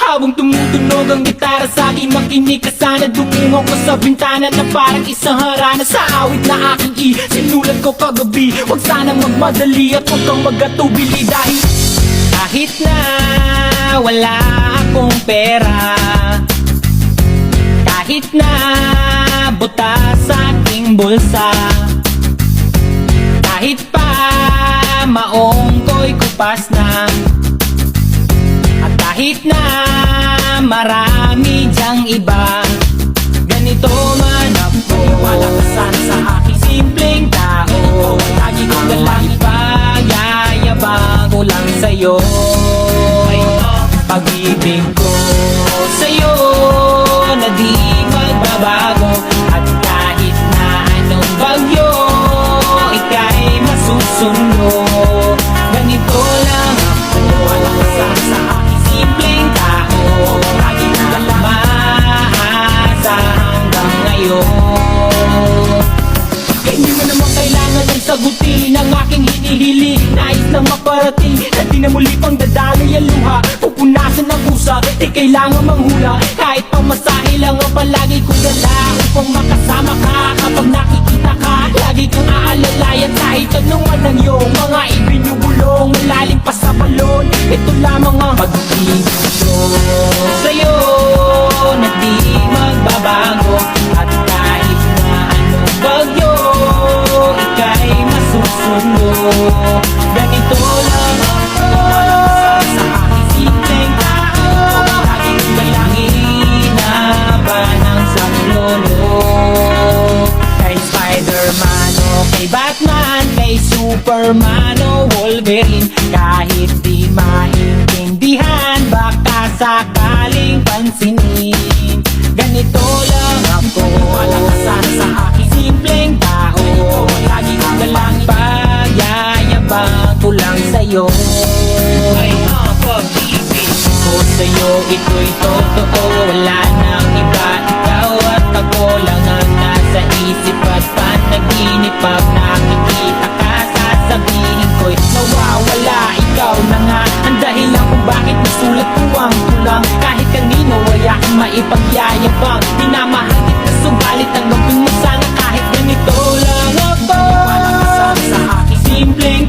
Habang tumutunog ang gitara sa aking makinig ka sana. Dumungo ko sa bintana na parang isang harana. Sa awit na aking sinulat ko kagabi. Huwag sanang magmadali at huwag kang magatubili. Dahil kahit na wala akong pera, kahit na butas sa aking bulsa, kahit pa maong ko'y kupas na, at kahit na marami dyang iba, ganito man ako. Wala ka sana sa aking simpleng tao. Lagi ko dalang ipag-yayabang ko lang sa'yo. Pag-ibig ko sa'yo na di magbabago. At kahit na anong bagyo, ika'y masusundo. Ganito lang ako. Wala ka sana sa aking simpleng tao. Lagi ko dalang maasa hanggang ngayon. Kaya hindi mo naman kailangan ng sagutin ang aking hinihiling. Nais lang maparating na di na muli pang dadaloy ang luha. Pupunasan ng kusa, di kailangan manghula. Kahit pamasahe lang ang palagi kong dala upang makasama ka. Kapag nakikita ka, lagi kong aalalayan. Kahit anuman ang iyong mga ibinubulong, malalim pa sa balon, ito lamang ang pag-ibig ko sa'yo na di magbabago. At kahit na anong bagyo, ika'y masusundo. Ganito lang ako. Wala ka sa aking simpleng tao. Laging kailangin na ba ng saklolo. Kay Spider-Man o kay Batman, kay Superman o Wolverine, kahit di maintindihan, baka sakaling pansinin. Ganito lang ako. Wala ka sana sa aking simpleng tao. Lagi ko dalang pagyayabang ko lang sa'yo. Ay, pag-ibig ko sa'yo, ito'y totoo. Wala nang iba, ikaw at ako lang ang nasa isip at panaginip. Pag nakikita ka, sasabihin ko'y nawawala. Ikaw na nga ang dahilan kung bakit nasulat ko ang kulang. Kahit kanino ay aking maipagyayabang. Minamahal kita subalit ang gawin mo sana kahit ganito lang ako. Wala ka sana sa aking simpleng